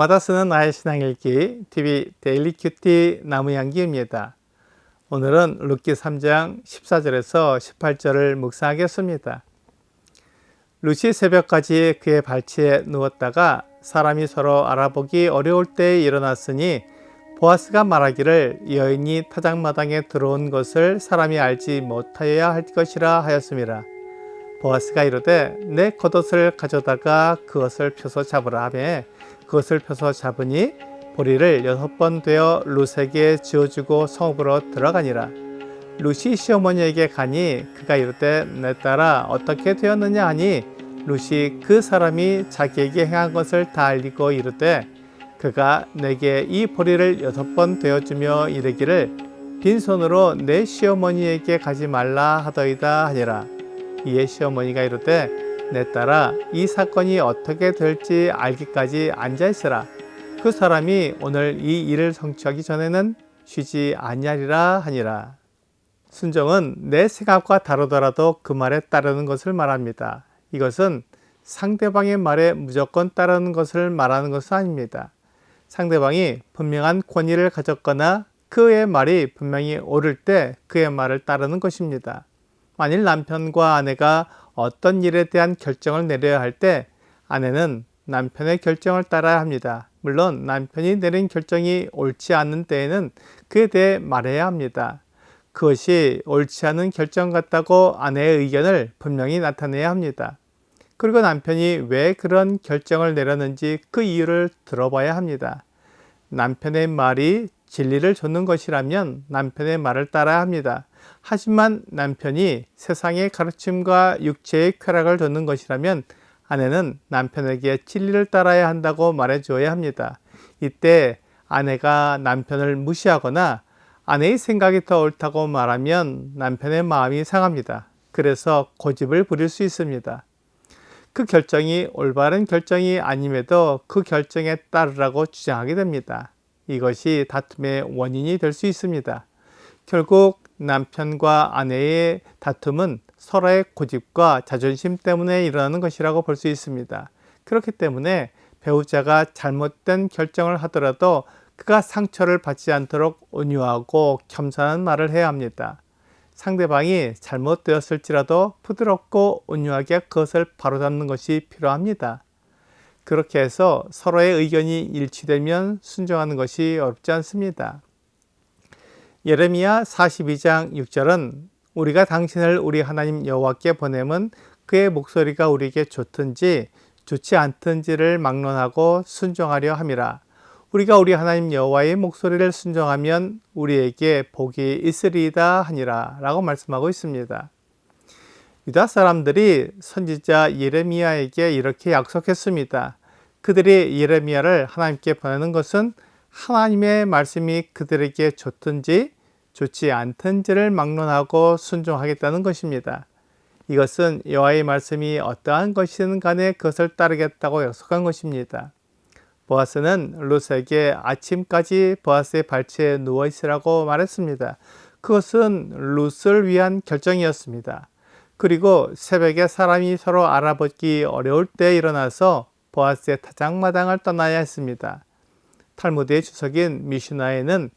밤마다 쓰는 나의 신앙일기 TV 데일리 큐티 나무향기입니다. 오늘은 룻기 3장 14절에서 18절을 묵상하겠습니다. 룻이 새벽까지 그의 발치에 누웠다가 사람이 서로 알아보기 어려울 때에 일어났으니 보아스가 말하기를 여인이 타작마당에 들어온 것을 사람이 알지 못하여야 할 것이라 하였음이라. 보아스가 이르되 내 겉옷을 가져다가 그것을 펴서 잡으라 하매 그것을 펴서 잡으니 보리를 6번 되어 룻에게 지어주고 성읍으로 들어가니라. 룻이 시어머니에게 가니 그가 이르되 내 딸아 어떻게 되었느냐 하니 룻이 그 사람이 자기에게 행한 것을 다 알리고 이르되 그가 내게 이 보리를 6번 되어주며 이르기를 빈손으로 내 시어머니에게 가지 말라 하더이다 하니라. 이에 시어머니가 이르되 내 딸아 이 사건이 어떻게 될지 알기까지 앉아있으라. 그 사람이 오늘 이 일을 성취하기 전에는 쉬지 아니하리라 하니라. 순종은 내 생각과 다르더라도 그 말에 따르는 것을 말합니다. 이것은 상대방의 말에 무조건 따르는 것을 말하는 것은 아닙니다. 상대방이 분명한 권위를 가졌거나 그의 말이 분명히 옳을 때 그의 말을 따르는 것입니다. 만일 남편과 아내가 어떤 일에 대한 결정을 내려야 할 때 아내는 남편의 결정을 따라야 합니다. 물론 남편이 내린 결정이 옳지 않는 때에는 그에 대해 말해야 합니다. 그것이 옳지 않은 결정 같다고 아내의 의견을 분명히 나타내야 합니다. 그리고 남편이 왜 그런 결정을 내렸는지 그 이유를 들어봐야 합니다. 남편의 말이 진리를 좇는 것이라면 남편의 말을 따라야 합니다. 하지만 남편이 세상의 가르침과 육체의 쾌락을 좇는 것이라면 아내는 남편에게 진리를 따라야 한다고 말해주어야 합니다. 이때 아내가 남편을 무시하거나 아내의 생각이 더 옳다고 말하면 남편의 마음이 상합니다. 그래서 고집을 부릴 수 있습니다. 그 결정이 올바른 결정이 아님에도 그 결정에 따르라고 주장하게 됩니다. 이것이 다툼의 원인이 될 수 있습니다. 결국 남편과 아내의 다툼은 서로의 고집과 자존심 때문에 일어나는 것이라고 볼 수 있습니다. 그렇기 때문에 배우자가 잘못된 결정을 하더라도 그가 상처를 받지 않도록 온유하고 겸손한 말을 해야 합니다. 상대방이 잘못되었을지라도 부드럽고 온유하게 그것을 바로잡는 것이 필요합니다. 그렇게 해서 서로의 의견이 일치되면 순종하는 것이 어렵지 않습니다. 예레미야 42장 6절은 우리가 당신을 우리 하나님 여호와께 보내면 그의 목소리가 우리에게 좋든지 좋지 않든지를 막론하고 순종하려 함이라. 우리가 우리 하나님 여호와의 목소리를 순종하면 우리에게 복이 있으리이다 하니라 라고 말씀하고 있습니다. 유다 사람들이 선지자 예레미야에게 이렇게 약속했습니다. 그들이 예레미야를 하나님께 보내는 것은 하나님의 말씀이 그들에게 좋든지 좋지 않든지를 막론하고 순종하겠다는 것입니다. 이것은 여호와의 말씀이 어떠한 것이든 간에 그것을 따르겠다고 약속한 것입니다. 보아스는 룻에게 아침까지 보아스의 발치에 누워있으라고 말했습니다. 그것은 룻을 위한 결정이었습니다. 그리고 새벽에 사람이 서로 알아보기 어려울 때 일어나서 보아스의 타작마당을 떠나야 했습니다. 탈무드의 주석인 미슈나에는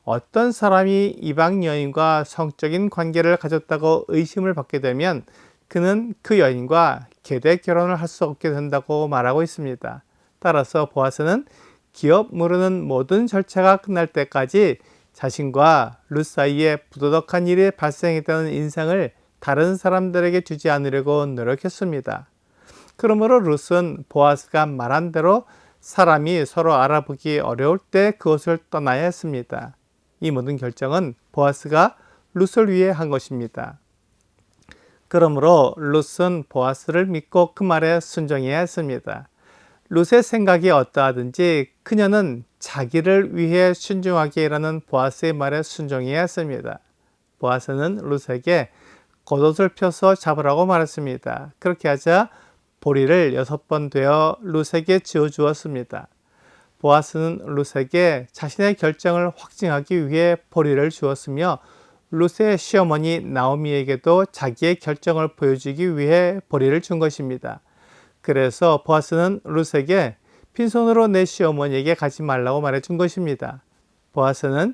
어떤 사람이 이방 여인과 성적인 관계를 가졌다고 의심을 받게 되면 그는 그 여인과 계대 결혼을 할 수 없게 된다고 말하고 있습니다. 따라서 보아스는 기업 모르는 모든 절차가 끝날 때까지 자신과 룻 사이에 부도덕한 일이 발생했다는 인상을 다른 사람들에게 주지 않으려고 노력했습니다. 그러므로 룻은 보아스가 말한 대로 사람이 서로 알아보기 어려울 때 그것을 떠나야 했습니다. 이 모든 결정은 보아스가 룻을 위해 한 것입니다. 그러므로 룻은 보아스를 믿고 그 말에 순종해야 했습니다. 룻의 생각이 어떠하든지 그녀는 자기를 위해 순종하게 일하는 보아스의 말에 순종해야 했습니다. 보아스는 룻에게 겉옷을 펴서 잡으라고 말했습니다. 그렇게 하자 보리를 6번 되어 룻에게 지어주었습니다. 보아스는 룻에게 자신의 결정을 확증하기 위해 보리를 주었으며 룻의 시어머니 나오미에게도 자기의 결정을 보여주기 위해 보리를 준 것입니다. 그래서 보아스는 룻에게 빈손으로 내 시어머니에게 가지 말라고 말해준 것입니다. 보아스는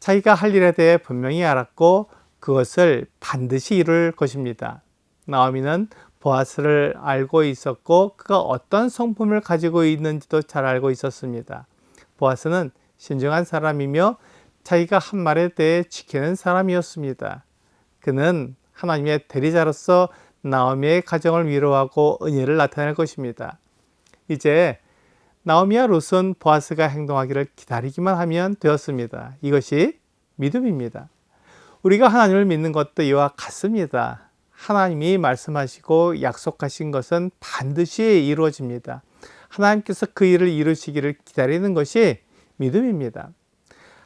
자기가 할 일에 대해 분명히 알았고 그것을 반드시 이룰 것입니다. 나오미는 보아스를 알고 있었고 그가 어떤 성품을 가지고 있는지도 잘 알고 있었습니다. 보아스는 신중한 사람이며 자기가 한 말에 대해 지키는 사람이었습니다. 그는 하나님의 대리자로서 나오미의 가정을 위로하고 은혜를 나타낼 것입니다. 이제 나오미와 룻은 보아스가 행동하기를 기다리기만 하면 되었습니다. 이것이 믿음입니다. 우리가 하나님을 믿는 것도 이와 같습니다. 하나님이 말씀하시고 약속하신 것은 반드시 이루어집니다. 하나님께서 그 일을 이루시기를 기다리는 것이 믿음입니다.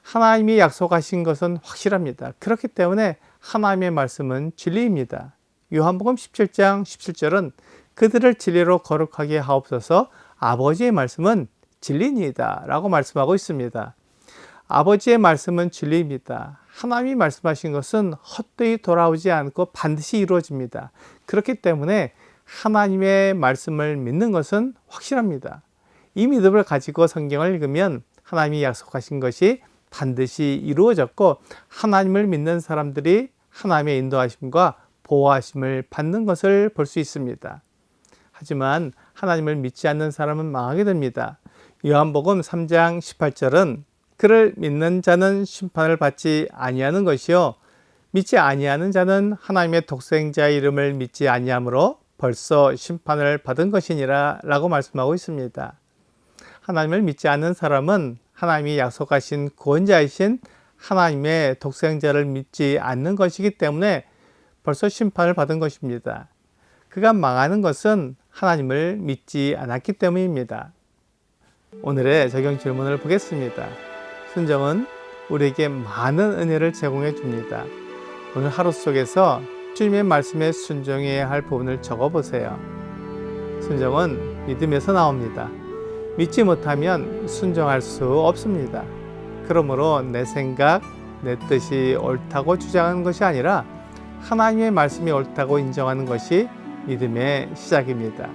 하나님이 약속하신 것은 확실합니다. 그렇기 때문에 하나님의 말씀은 진리입니다. 요한복음 17장 17절은 그들을 진리로 거룩하게 하옵소서 아버지의 말씀은 진리니이다 라고 말씀하고 있습니다. 아버지의 말씀은 진리입니다. 하나님이 말씀하신 것은 헛되이 돌아오지 않고 반드시 이루어집니다. 그렇기 때문에 하나님의 말씀을 믿는 것은 확실합니다. 이 믿음을 가지고 성경을 읽으면 하나님이 약속하신 것이 반드시 이루어졌고 하나님을 믿는 사람들이 하나님의 인도하심과 보호하심을 받는 것을 볼 수 있습니다. 하지만 하나님을 믿지 않는 사람은 망하게 됩니다. 요한복음 3장 18절은 그를 믿는 자는 심판을 받지 아니하는 것이요 믿지 아니하는 자는 하나님의 독생자의 이름을 믿지 아니하므로 벌써 심판을 받은 것이니라 라고 말씀하고 있습니다. 하나님을 믿지 않는 사람은 하나님이 약속하신 구원자이신 하나님의 독생자를 믿지 않는 것이기 때문에 벌써 심판을 받은 것입니다. 그가 망하는 것은 하나님을 믿지 않았기 때문입니다. 오늘의 적용 질문을 보겠습니다. 순종은 우리에게 많은 은혜를 제공해 줍니다. 오늘 하루 속에서 주님의 말씀에 순종해야 할 부분을 적어보세요. 순종은 믿음에서 나옵니다. 믿지 못하면 순종할 수 없습니다. 그러므로 내 생각, 내 뜻이 옳다고 주장하는 것이 아니라 하나님의 말씀이 옳다고 인정하는 것이 믿음의 시작입니다.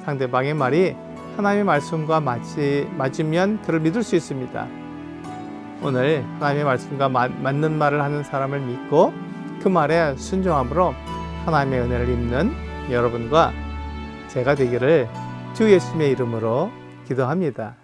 상대방의 말이 하나님의 말씀과 맞으면 그를 믿을 수 있습니다. 오늘 하나님의 말씀과 맞는 말을 하는 사람을 믿고 그 말에 순종함으로 하나님의 은혜를 입는 여러분과 제가 되기를 주 예수님의 이름으로 기도합니다.